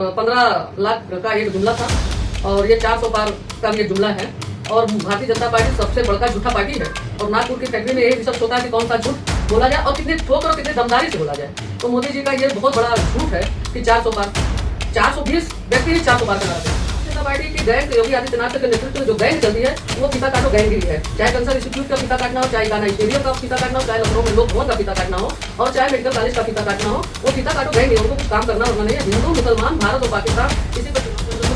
15 लाख का एक जुमला था और ये 400 पार का ये जुमला है। और भारतीय जनता पार्टी सबसे बड़का झूठा पार्टी है और नागपुर की फैक्ट्री में यही सब सोचा है कि कौन सा झूठ बोला जाए और कितने ठोक और कितने दमदारी से बोला जाए। तो मोदी जी का ये बहुत बड़ा झूठ है कि 400 पार 420 व्यक्ति ही 400 पार करा रहे हैं। जनता पार्टी की गैंग योगी आदित्यनाथ के नेतृत्व में जो गैंग चलती है वो फीता काटो गैंगगिरी है। चाहे कंसर इंस्टीट्यूट का फीता काटना हो, चाहे गाना स्टेडियम का फीता काटना हो, चाहे लखनऊ में लोक भवन का फीता काटना हो और चाहे मेडिकल कॉलेज का फीता काटना हो, वो फीता काटो गैंग उनको कुछ काम करना होगा नहीं है। हिंदू मुसलमान भारत और पाकिस्तान किसी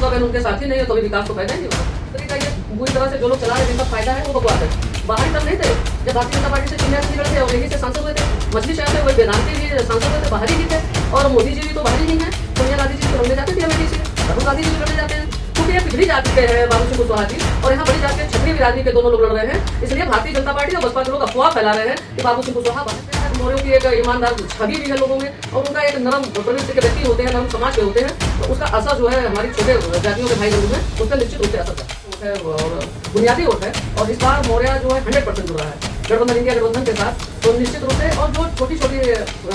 पर उनके साथी नहीं है तो विकास तो पैदा ही नहीं होगा। तरीका ये बुरी तरह से जो लोग चला रहे हैं जिनका फायदा है वो बकवास है। बाहरी तब नहीं थे जब भारतीय जनता पार्टी से चिन्ह थे और यही से सांसद हुए थे। मछली शहर में वही वेदांति भी सांसद हुए थे, बाहरी ही थे। और मोदी जी भी तो बाहरी ही है। सोनिया गांधी जी तो लड़ने जाते थे अमेठी से, राहुल गांधी जी भी लड़ने जाते हैं क्योंकि ये पिछड़ी जाति के हैं बाबू सिंह कुशवाहा जी और यहाँ बड़ी जाति के क्षत्रिय बिरादरी के दोनों लोग लड़ रहे हैं। इसलिए भारतीय जनता पार्टी और बसपा के लोग अफवाह फैला रहे हैं कि बाबू सिंह कुशवाहा मौर्यों की एक ईमानदार छवि भी है लोगों में और उनका एक नरम प्रवृत्ति के व्यक्ति होते हैं, नरम समाज के होते हैं। तो उसका असर जो है हमारी छोटे जातियों के भाई बंधु में उस पर निश्चित रूप से असर है और बुनियादी वोट है। और इस बार मौर्य जो है 100% जुड़ा है गठबंधन इंडिया गठबंधन के साथ। तो निश्चित रूप से और जो छोटी छोटी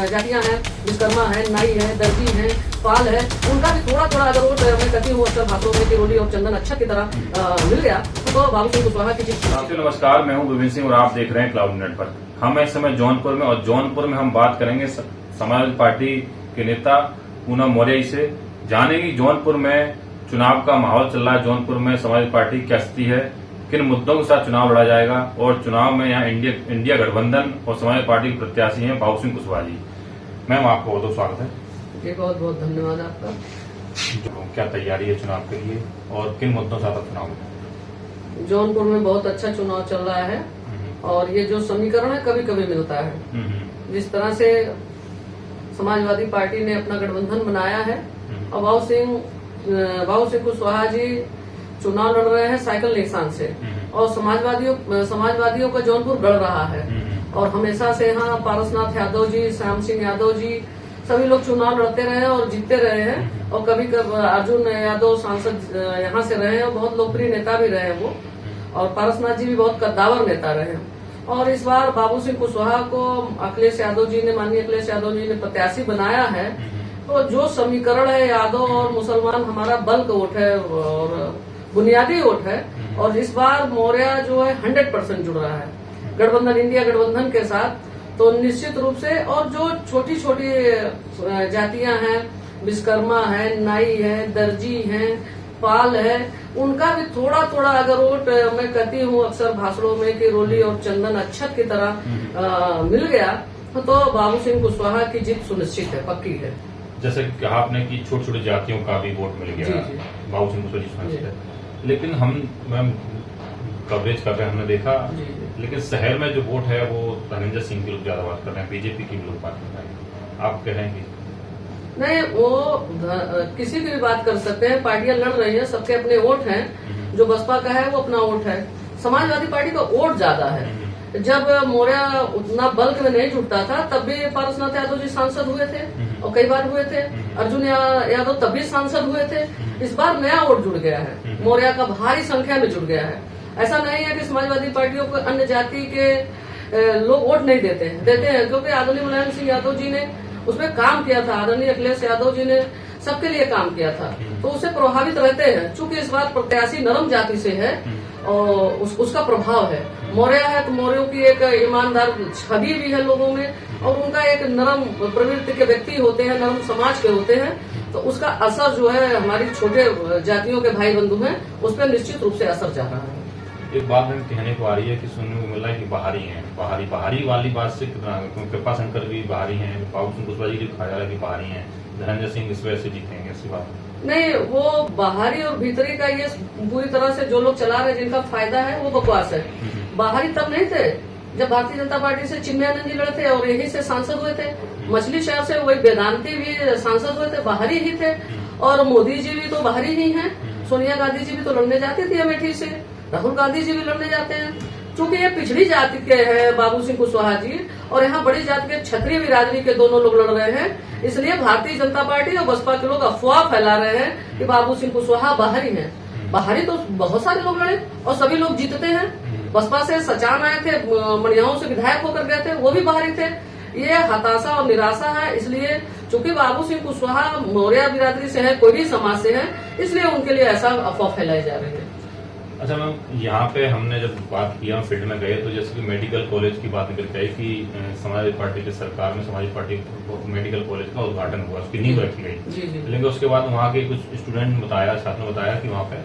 जातियां हैं, विश्वकर्मा है, नाई है, दर्जी है, पाल है, उनका भी थोड़ा थोड़ा अगर वोट मैं कहती हूँ अक्सर भाषणों में किरोली और चंदन अच्छा की तरह मिल गया तो बाबू सिंह कुशवाहा की जीत। नमस्कार, मैं हूं विपिन सिंह और आप देख रहे हैं क्लाउड नेट पर। हम इस समय जौनपुर में और जौनपुर में हम बात करेंगे समाजवादी पार्टी के नेता पूनम मौर्य से। जानेंगे जौनपुर में चुनाव का माहौल चल रहा है, जौनपुर में समाजवादी पार्टी क्या स्थिति है, किन मुद्दों के साथ चुनाव लड़ा जाएगा और चुनाव में यहाँ इंडिया गठबंधन और समाजवादी पार्टी के प्रत्याशी हैं बाबू सिंह कुशवाहा जी। मैम आपको बहुत बहुत स्वागत है जी। बहुत बहुत धन्यवाद आपका। क्या तैयारी है चुनाव के लिए और किन मुद्दों से आप चुनाव में? जौनपुर में बहुत अच्छा चुनाव चल रहा है और ये जो समीकरण है कभी कभी मिलता है। जिस तरह से समाजवादी पार्टी ने अपना गठबंधन बनाया है और बाबू सिंह कुशवाहा जी चुनाव लड़ रहे हैं साइकिल निशान से और समाजवादियों का जौनपुर गढ़ रहा है और हमेशा से यहाँ पारसनाथ यादव जी, श्याम सिंह यादव जी सभी लोग चुनाव लड़ते रहे और जीतते रहे हैं और कभी कभी अर्जुन यादव सांसद यहाँ से रहे हैं और बहुत लोकप्रिय नेता भी रहे हैं वो। और पारसनाथ जी भी बहुत कद्दावर नेता रहे हैं। और इस बार बाबू सिंह कुशवाहा को अखिलेश यादव जी ने, माननीय अखिलेश यादव जी ने प्रत्याशी बनाया है। तो जो समीकरण है यादव और मुसलमान हमारा बल्क वोट है और बुनियादी वोट है और इस बार मौर्य जो है 100% जुड़ रहा है गठबंधन इंडिया गठबंधन के साथ। तो निश्चित रूप से और जो छोटी छोटी जातियां हैं, विश्वकर्मा है, नाई है, दर्जी है, पाल है, उनका भी थोड़ा थोड़ा अगर वोट मैं कहती हूँ अक्सर भाषणों में कि रोली और चंदन अच्छत की तरह मिल गया तो बाबू सिंह कुशवाहा की जीत सुनिश्चित है, पक्की है। जैसे कहा आपने कि छोटी छोटी जातियों का भी वोट मिल गया बाबू सिंह कुशवाहा जी, लेकिन हम मैम कवरेज कर रहे हैं, हमने देखा लेकिन शहर में जो वोट है वो धनंजय सिंह के लोग ज्यादा बात कर रहे हैं, बीजेपी की लोग बात कर रहे हैं। आप कह रहे हैं कि नहीं, वो किसी की भी बात कर सकते हैं, पार्टियां लड़ रही हैं, सबके अपने वोट हैं। जो बसपा का है वो अपना वोट है, समाजवादी पार्टी का वोट ज्यादा है। जब मौर्य उतना बल्क में नहीं जुटता था तब भी पारसनाथ यादव जी सांसद हुए थे और कई बार हुए थे। अर्जुन यादव तब भी सांसद हुए थे। इस बार नया वोट जुड़ गया है, मौर्य का भारी संख्या में जुड़ गया है। ऐसा नहीं है कि समाजवादी पार्टियों को अन्य जाति के लोग वोट नहीं देते हैं क्योंकि आदरणीय मुलायम सिंह यादव जी ने उसमें काम किया था, आदरणीय अखिलेश यादव जी ने सबके लिए काम किया था तो उससे प्रभावित रहते हैं। चूंकि इस बार प्रत्याशी नरम जाति से है और उसका प्रभाव है। मौर्य है तो मौर्यों की एक ईमानदार छवि भी है लोगों में और उनका एक नरम प्रवृत्ति के व्यक्ति होते हैं, नरम समाज के होते हैं। तो उसका असर जो है हमारी छोटे जातियों के भाई बंधु हैं उस पर निश्चित रूप से असर जा रहा है। एक बात में कहने को आ रही है कि सुनने को मिला है कि बाहरी हैं, बाहरी वाली बात से कृपा शंकर भी बाहरी हैं, बाबू सिंह कुशवाहा जी भी कहा जा रहा है कि बाहरी हैं, धनंजय सिंह इस वजह से जीतेंगे, ऐसी बात नहीं। वो बाहरी और भीतरी का ये पूरी तरह से जो लोग चला रहे हैं जिनका फायदा है वो बकवास है। बाहरी तब नहीं थे जब भारतीय जनता पार्टी से चिन्मयानंद जी लड़े थे और यही से सांसद हुए थे। मछली शहर से वही वेदांति भी सांसद हुए थे, बाहरी ही थे। और मोदी जी भी तो बाहरी ही हैं। सोनिया गांधी जी भी तो लड़ने जाती थी अमेठी से, राहुल गांधी जी भी लड़ने जाते हैं। चूंकि ये पिछड़ी जाति के हैं बाबू सिंह कुशवाहा जी और यहाँ बड़ी जाति के क्षत्रिय बिरादरी के दोनों लोग लड़ रहे हैं, इसलिए भारतीय जनता पार्टी और बसपा के लोग अफवाह फैला रहे हैं कि बाबू सिंह कुशवाहा बाहरी हैं। बाहरी तो बहुत सारे लोग लड़े और सभी लोग जीतते हैं। बसपा से सचान आए थे, मड़ियाओं से विधायक होकर गए थे, वो भी बाहरी थे। ये हताशा और निराशा है, इसलिए चूंकि बाबू सिंह कुशवाहा मौर्य बिरादरी से है, कोई भी समाज से है, इसलिए उनके लिए ऐसा अफवाह फैलाई जा रही है। अच्छा मैम, यहाँ पे हमने जब बात किया फील्ड में गए तो जैसे कि मेडिकल कॉलेज की बात निकल के आई कि समाजवादी पार्टी की सरकार में समाजवादी पार्टी मेडिकल कॉलेज का उद्घाटन हुआ, उसकी नींव रखी गई। लेकिन उसके बाद वहाँ के कुछ स्टूडेंट ने बताया, छात्रों ने बताया कि वहाँ पे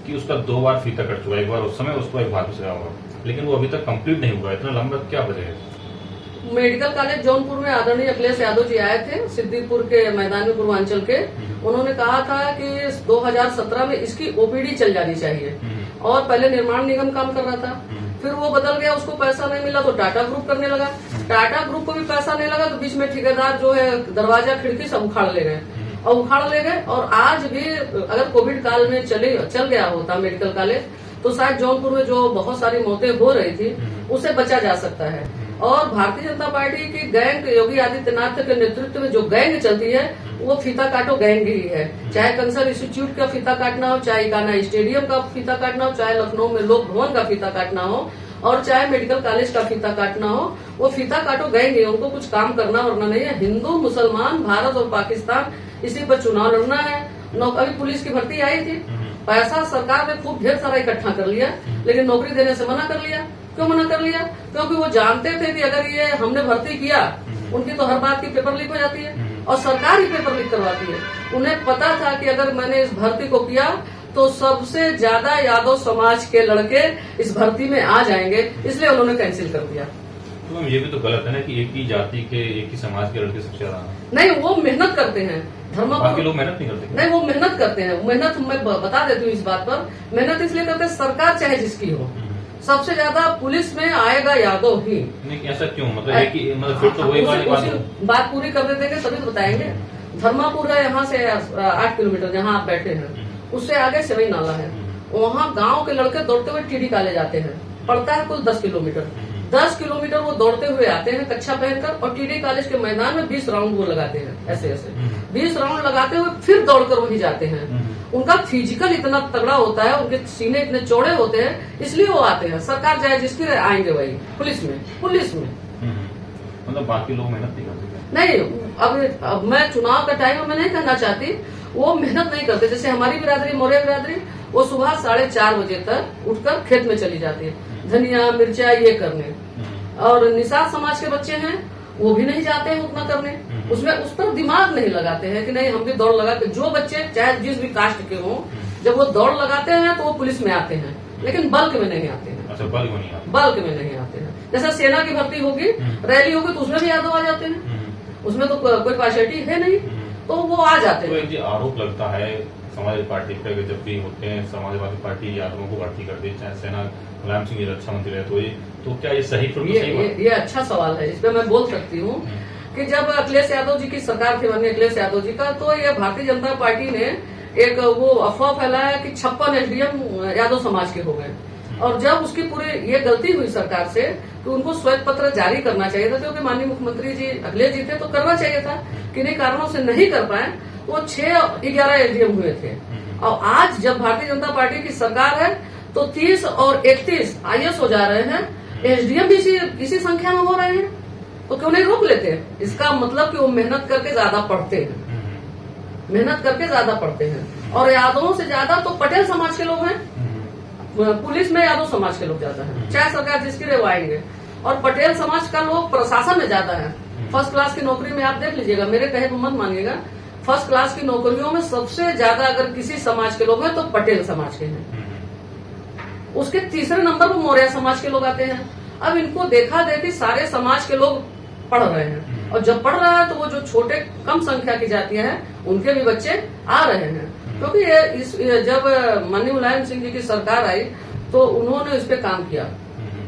कि उसका 2 बार फीता कट चुका है, एक बार उस समय, उसको एक भाग से होगा, लेकिन वो अभी तक कंप्लीट नहीं हुआ। इतना लंबा क्या वजह है? मेडिकल कॉलेज जौनपुर में आदरणीय अखिलेश यादव जी आए थे, सिद्दीकपुर के मैदान में पूर्वांचल के। उन्होंने कहा था कि 2017 में इसकी ओपीडी चल जानी चाहिए, और पहले निर्माण निगम काम कर रहा था, फिर वो बदल गया, उसको पैसा नहीं मिला तो टाटा ग्रुप करने लगा, टाटा ग्रुप को भी पैसा नहीं लगा तो बीच में ठेकेदार जो है दरवाजा खिड़की सब उखाड़ ले गए, और आज भी अगर कोविड काल में चल गया होता मेडिकल कॉलेज तो शायद जौनपुर में जो बहुत सारी मौतें हो रही थी उसे बचा जा सकता है। और भारतीय जनता पार्टी की गैंग, योगी आदित्यनाथ के नेतृत्व में जो गैंग चलती है वो फीता काटो गैंग ही है। चाहे कैंसर इंस्टीट्यूट का फीता काटना हो, चाहे इकाना स्टेडियम का फीता काटना हो, चाहे लखनऊ में लोक भवन का फीता काटना हो, और चाहे मेडिकल कॉलेज का फीता काटना हो, वो फीता काटो गैंग ही। उनको कुछ काम करना वरना नहीं है। हिंदू, मुसलमान, भारत और पाकिस्तान, इसी पर चुनाव लड़ना है। अभी पुलिस की भर्ती आई थी, पैसा सरकार ने खूब ढेर सारा इकट्ठा कर लिया, लेकिन नौकरी देने से मना कर लिया। क्यों मना कर लिया? क्योंकि वो जानते थे कि अगर ये हमने भर्ती किया, उनकी तो हर बात की पेपर लीक हो जाती है और सरकार ही पेपर लीक करवाती है। उन्हें पता था कि अगर मैंने इस भर्ती को किया तो सबसे ज्यादा यादव समाज के लड़के इस भर्ती में आ जाएंगे, इसलिए उन्होंने कैंसिल कर दिया। तो ये भी तो गलत है ना कि एक ही जाति के, एक ही समाज के लड़के सबसे ज्यादा। नहीं, वो मेहनत करते हैं, बाकी लोग मेहनत नहीं करते। नहीं, वो मेहनत करते हैं। मेहनत मैं बता देती हूँ इस बात पर। मेहनत इसलिए करते हैं, सरकार चाहे जिसकी हो, सबसे ज्यादा पुलिस में आएगा यादव ही। नहीं, ऐसा क्यों? मतलब फिर तो वही बात पूरी कर देते हैं तभी तो बताएंगे। धर्मापुर है यहाँ से 8 किलोमीटर, जहाँ आप बैठे हैं उससे आगे सेवई नाला है। वहाँ गांव के लड़के दौड़ते हुए टीडी कॉलेज आते हैं, पड़ता है कुल 10 किलोमीटर। 10 किलोमीटर वो दौड़ते हुए आते हैं कच्छा पहनकर, और टीडी कॉलेज के मैदान में 20 राउंड वो लगाते हैं, ऐसे 20 राउंड लगाते हुए फिर दौड़कर वहीं जाते हैं। उनका फिजिकल इतना तगड़ा होता है, उनके सीने इतने चौड़े होते हैं, इसलिए वो आते हैं। सरकार चाहे जिसकी आएंगे वही। पुलिस में मतलब बाकी लोग मेहनत नहीं करते। नहीं, अब मैं चुनाव का टाइम में नहीं कहना चाहती, वो मेहनत नहीं करते। जैसे हमारी बिरादरी, मौर्य बिरादरी, वो सुबह 4:30 बजे तक उठकर खेत में चली जाती है, धनिया मिर्चा ये करने। और निषाद समाज के बच्चे हैं, वो भी नहीं जाते हैं उतना करने, उसमें उस पर दिमाग नहीं लगाते हैं कि नहीं हम भी दौड़ लगा के। जो बच्चे चाहे जिस भी कास्ट के हों, जब वो दौड़ लगाते हैं तो वो पुलिस में आते हैं, लेकिन बल्क में नहीं आते हैं। अच्छा, बल्क में नहीं आते हैं। जैसे सेना की भर्ती होगी, रैली होगी तो उसमें भी यादव आ जाते हैं, उसमें तो कोई पार्टी है नहीं, तो वो आ जाते हैं। तो आरोप लगता है समाजवादी पार्टी पे, जब भी होते हैं समाजवादी पार्टी यादवों को भर्ती करती है, चाहे सेना मुलायम सिंह जी रक्षा मंत्री रहे, तो क्या ये सही? ये अच्छा सवाल है, इस पे मैं बोल सकती हूँ कि जब अखिलेश यादव जी की सरकार थी, माननीय अखिलेश यादव जी का, तो ये भारतीय जनता पार्टी ने एक वो अफवाह फैलाया कि 56 SDM यादव समाज के हो गए। और जब उसकी पूरी ये गलती हुई सरकार से, तो उनको श्वेत पत्र जारी करना चाहिए था, क्योंकि माननीय मुख्यमंत्री जी अखिलेश जी थे तो करना चाहिए था। किन्हीं कारणों से नहीं कर पाए, वो 6-11 SDM हुए थे। और आज जब भारतीय जनता पार्टी की सरकार है तो 30 और 31 IAS हो जा रहे हैं, SDM भी इसी संख्या में हो रहे हैं, तो क्यों नहीं रोक लेते हैं? इसका मतलब कि वो मेहनत करके ज्यादा पढ़ते हैं, और यादवों से ज्यादा तो पटेल समाज के लोग हैं। पुलिस में यादव समाज के लोग ज्यादा हैं, चाहे सरकार जिसकी रहे वो आएंगे। और पटेल समाज का लोग प्रशासन में ज्यादा है। फर्स्ट क्लास की नौकरी में आप देख लीजिएगा, मेरे कहे तो मत मानिएगा, फर्स्ट क्लास की नौकरियों में सबसे ज्यादा अगर किसी समाज के लोग हैं तो पटेल समाज के हैं। उसके तीसरे नंबर पर मौर्य समाज के लोग आते हैं। अब इनको देखा देखी सारे समाज के लोग पढ़ रहे हैं, और जब पढ़ रहा है तो वो जो छोटे कम संख्या की जातियां हैं उनके भी बच्चे आ रहे हैं। क्योंकि जब माननीय मुलायम सिंह जी की सरकार आई तो उन्होंने इस पे काम किया,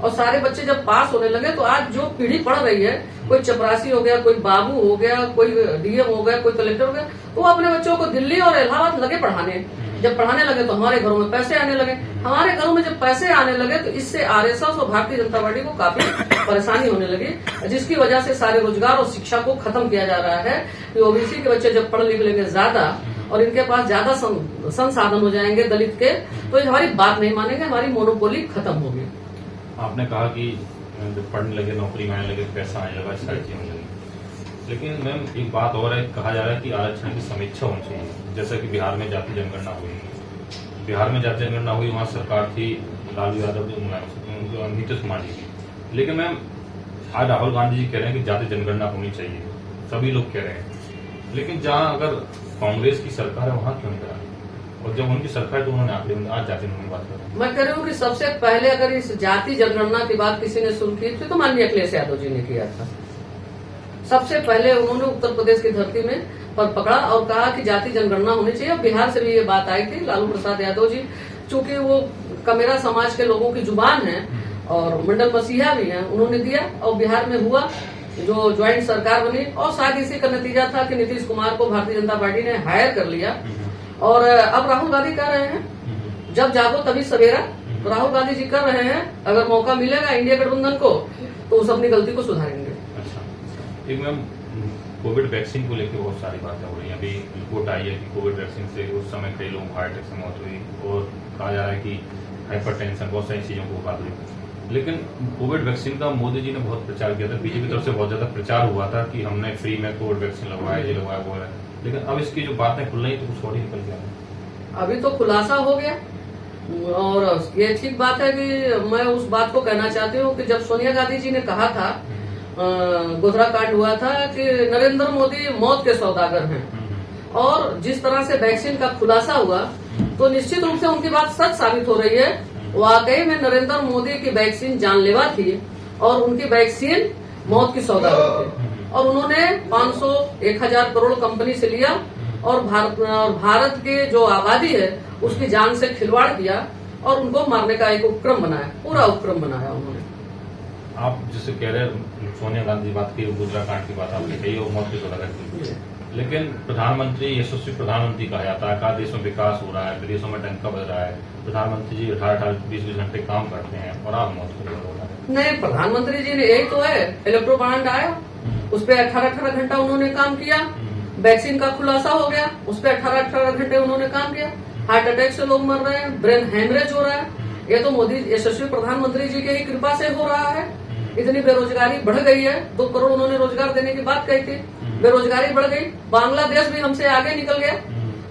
और सारे बच्चे जब पास होने लगे तो आज जो पीढ़ी पढ़ रही है, कोई चपरासी हो गया, कोई बाबू हो गया, कोई DM हो गया, कोई कलेक्टर हो गया, तो वो अपने बच्चों को दिल्ली और इलाहाबाद लगे पढ़ाने। जब पढ़ाने लगे तो हमारे घरों में पैसे आने लगे। हमारे घरों में जब पैसे आने लगे तो इससे RSS और भारतीय जनता पार्टी को काफी परेशानी होने लगी, जिसकी वजह से सारे रोजगार और शिक्षा को खत्म किया जा रहा है। कि OBC के बच्चे जब पढ़ लिख लेंगे ज्यादा और इनके पास ज्यादा संसाधन हो जाएंगे दलित के, तो हमारी बात नहीं मानेंगे, हमारी मोनोपोली खत्म होगी। आपने कहा कि जब पढ़ने लगे, नौकरी में आने लगे, पैसा आने लगा, सारी चीजें होने लगी, लेकिन मैम एक बात और है, कहा जा रहा है कि आरक्षण की समीक्षा होनी चाहिए। जैसा कि बिहार में जाति जनगणना हुई, बिहार में जाति जनगणना हुई, वहाँ सरकार थी लालू यादव जो नीतीश कुमार जी की। लेकिन मैम आज राहुल गांधी जी कह रहे हैं कि जाति जनगणना होनी चाहिए, सभी लोग कह रहे हैं। लेकिन जहाँ अगर कांग्रेस की सरकार है वहाँ क्यों नहीं करा, और जब उनकी सरकार तो उन्होंने आंकड़े आज जाति जनगणना बात कर। मैं कह रही हूँ कि सबसे पहले अगर इस जाति जनगणना की बात किसी ने शुरू की थी तो माननीय अखिलेश यादव जी ने किया था। सबसे पहले उन्होंने उत्तर प्रदेश की धरती में पर पकड़ा और कहा कि जाति जनगणना होनी चाहिए। और बिहार से भी ये बात आई थी, लालू प्रसाद यादव जी, चूंकि वो कमेरा समाज के लोगों की जुबान है और मंडल मसीहा भी हैं, उन्होंने दिया और बिहार में हुआ जो ज्वाइंट सरकार बनी। और शायद इसी का नतीजा था कि नीतीश कुमार को भारतीय जनता पार्टी ने हायर कर लिया। और अब राहुल गांधी कह रहे हैं जब जागो तभी सवेरा, तो राहुल गांधी जी कर रहे हैं अगर मौका मिलेगा इंडिया गठबंधन को तो उस अपनी गलती को सुधारेंगे। अच्छा, एक मैम कोविड वैक्सीन को लेकर बहुत सारी बातें हो रही हैं। अभी रिपोर्ट आई है कि कोविड वैक्सीन से उस समय कई लोगों को हार्ट अटैक से मौत हुई और कहा जा रहा है कि हाइपरटेंशन, बहुत सारी चीजों को बात हुई। लेकिन कोविड वैक्सीन का मोदी जी ने बहुत प्रचार किया था, बीजेपी की तरफ से बहुत ज्यादा प्रचार हुआ था कि हमने फ्री में कोविड वैक्सीन लगवाया, ये लगवाया, वो है। लेकिन अब इसकी जो बातें खुल रही तो कुछ और ही निकल गया। अभी तो खुलासा हो गया और ये ठीक बात है कि मैं उस बात को कहना चाहती हूँ कि जब सोनिया गांधी जी ने कहा था, गोधरा कांड हुआ था कि नरेंद्र मोदी मौत के सौदागर हैं, और जिस तरह से वैक्सीन का खुलासा हुआ तो निश्चित रूप से उनकी बात सच साबित हो रही है। वाकई में नरेंद्र मोदी की वैक्सीन जानलेवा थी और उनकी वैक्सीन मौत की सौदागर थी। और उन्होंने 500 1000 करोड़ कंपनी से लिया और भारत के जो आबादी है उसकी जान से खिलवाड़ किया और उनको मारने का एक उपक्रम बनाया, पूरा उपक्रम बनाया उन्होंने। आप जिसे कह रहे हैं सोनिया गांधी बात की, गुजरा कांड की बात आपने कही, वो मौत की सौदागर की। लेकिन प्रधानमंत्री यशस्वी प्रधानमंत्री कहा जाता है, कहा देश में विकास हो रहा है, विदेशों में डंका बज रहा है, प्रधानमंत्री जी 18-20 घंटे काम करते हैं और आप मौत को हो रहा है। नहीं, प्रधानमंत्री जी ने यही तो है, इलेक्ट्रो बॉन्ड आया, उस पर 18-18 घंटा उन्होंने काम किया। वैक्सीन का खुलासा हो गया, उस पर 18-18 घंटे उन्होंने काम किया। हार्ट अटैक से लोग मर रहे हैं, ब्रेन हेमरेज हो रहा है, ये तो मोदी यशस्वी प्रधानमंत्री जी की ही कृपा से हो रहा है। इतनी बेरोजगारी बढ़ गई है, 2 करोड़ उन्होंने रोजगार देने की बात कही थी, बेरोजगारी बढ़ गई। बांग्लादेश भी हमसे आगे निकल गया,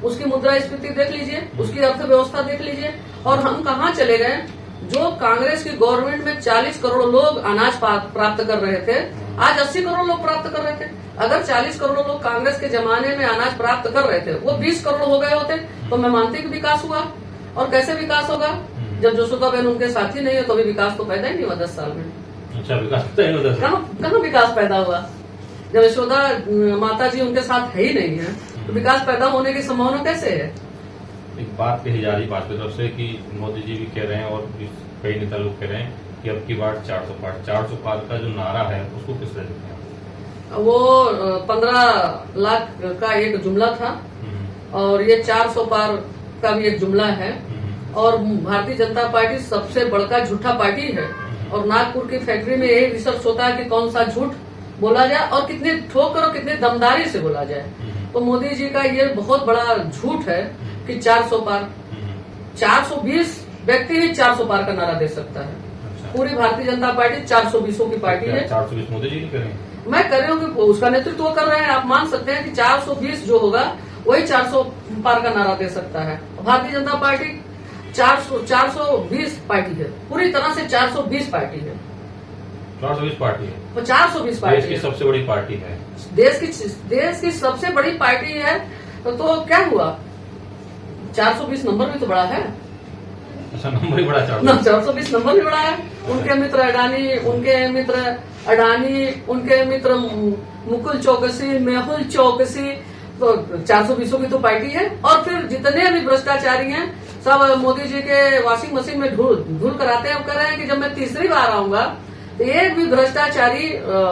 उसकी मुद्रास्फीति देख लीजिए, उसकी अर्थव्यवस्था देख लीजिए, और हम कहाँ चले गए। जो कांग्रेस की गवर्नमेंट में 40 करोड़ लोग अनाज प्राप्त कर रहे थे, आज 80 करोड़ लोग प्राप्त कर रहे थे। अगर 40 करोड़ लोग कांग्रेस के जमाने में अनाज प्राप्त कर रहे थे, वो 20 करोड़ हो गए होते तो मैं मानती कि विकास हुआ। और कैसे विकास होगा जब जसोदाबेन उनके साथी नहीं है, तो भी विकास तो पैदा ही नहीं हुआ 10 साल में। अच्छा, विकास कहाँ विकास पैदा हुआ जब यशोदा माता जी उनके साथ है ही नहीं है, तो विकास पैदा होने की संभावना कैसे है। एक बात कही जा रही भाजपा की तरफ से कि मोदी जी भी कह रहे हैं और कई नेता लोग कह रहे हैं कि अब की बार 400 पार का जो नारा है उसको किस तरह देखते हैं। वो 15 लाख का एक जुमला था और ये 400 पार का भी एक जुमला है। और भारतीय जनता पार्टी सबसे बड़का झूठा पार्टी है और नागपुर की फैक्ट्री में यही रिसर्च होता है कि कौन सा झूठ बोला जाए और कितनी ठोकर और कितनी दमदारी से बोला जाए। तो मोदी जी का ये बहुत बड़ा झूठ है कि 400 पार, 420 व्यक्ति ही 400 पार का नारा दे सकता है। अच्छा। पूरी भारतीय जनता पार्टी 420 की पार्टी है। 420 मोदी जी नहीं करें, मैं कर रही हूँ कि उसका नेतृत्व वो कर रहे हैं। आप मान सकते हैं कि 420 जो होगा वही 400 पार का नारा दे सकता है। भारतीय जनता पार्टी 420 पार्टी है, पूरी तरह से 420 पार्टी है। 420 पार्टी है, तो 420 पार्टी देश की सबसे बड़ी पार्टी है, देश की सबसे बड़ी पार्टी है। तो क्या हुआ, 420 नंबर भी तो बड़ा है। अच्छा, नंबर ही बड़ा, 420 नंबर भी बड़ा है। उनके मित्र अडानी, उनके मित्र मुकुल चौकसी, मेहुल चौकसी, तो 420 की तो पार्टी है। और फिर जितने भी भ्रष्टाचारी हैं सब मोदी जी के वॉशिंग मशीन में धूल कराते हैं। कह रहे हैं कि जब मैं तीसरी बार आऊंगा तो एक भी भ्रष्टाचारी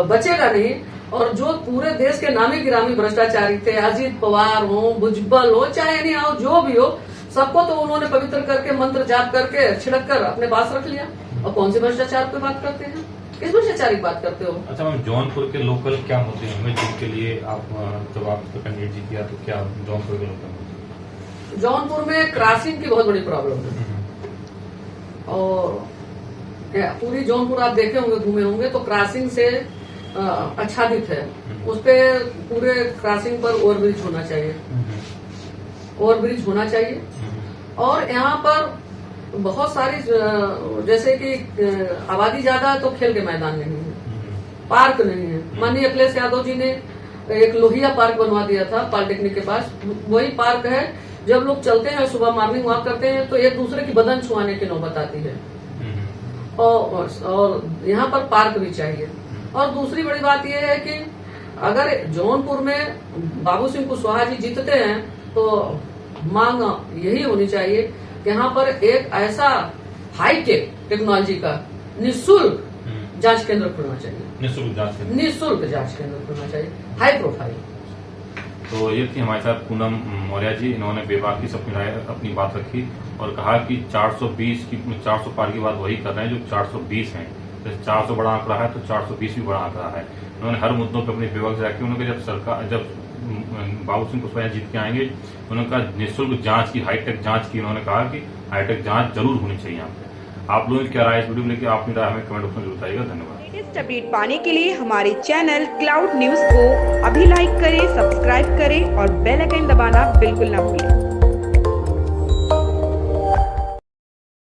बचेगा नहीं। और जो पूरे देश के नामी गिरामी भ्रष्टाचारी थे, अजीत पवार हो, भुजबल हो, चाहे नहीं हो, जो भी हो, सबको तो उन्होंने पवित्र करके मंत्र जाप करके छिड़क कर अपने पास रख लिया। और कौन से भ्रष्टाचार की बात करते हैं, किस भ्रष्टाचार की बात करते हो। अच्छा मैम, जौनपुर के लोकल क्या मुद्दे हैं हमें जिनके लिए आप जब आप कैंडिडेट जी किया तो क्या जौनपुर के लोकल मुद्दे? जौनपुर में क्रॉसिंग की बहुत बड़ी प्रॉब्लम है। और पूरी जौनपुर आप देखे होंगे, घूमे होंगे, तो क्रॉसिंग से आच्छादित है, उस पे पूरे क्रॉसिंग पर ओवरब्रिज होना चाहिए, ओवरब्रिज होना चाहिए। और यहाँ पर बहुत सारी जैसे कि आबादी ज्यादा है तो खेल के मैदान नहीं है, पार्क नहीं है। माननीय अखिलेश यादव जी ने एक लोहिया पार्क बनवा दिया था पॉलिटेक्निक के पास, वही पार्क है। जब लोग चलते हैं सुबह मॉर्निंग वॉक करते हैं तो एक दूसरे की बदन छुआने की नौबत आती है, और यहाँ पर पार्क भी चाहिए। और दूसरी बड़ी बात यह है कि अगर जौनपुर में बाबू सिंह कुशवाहा जी जीतते हैं तो मांग यही होनी चाहिए कि यहाँ पर एक ऐसा हाईटेक टेक्नोलॉजी का निःशुल्क जांच केंद्र खुलना चाहिए, निःशुल्क जांच केंद्र खुलना चाहिए, हाई प्रोफाइल। तो ये थी हमारे साथ पूनम मौर्य जी। इन्होंने बेबाकी से अपनी बात रखी और कहा कि 400 पार की बात वही कर रहे हैं जो 420 हैं। जैसे 400 बड़ा आंकड़ा है तो 420 भी बड़ा आंकड़ा है। उन्होंने हर मुद्दों पर अपनी बेबाकी रखी। उन्होंने जब बाबू सिंह कुशवाहा जीत के आएंगे, उन्होंने कहा निःशुल्क जांच की, हाईटेक जांच की। उन्होंने कहा कि हाईटेक जांच जरूर होनी चाहिए यहाँ पे। आप लोगों की क्या राय इस वीडियो में लेके अपनी राय हमें कमेंट बॉक्स में जरूर बताइएगा। धन्यवाद। लेटेस्ट अपडेट पाने के लिए हमारे चैनल क्लाउड न्यूज को अभी लाइक करें, सब्सक्राइब करें और बेल आइकन दबाना बिल्कुल ना भूलें।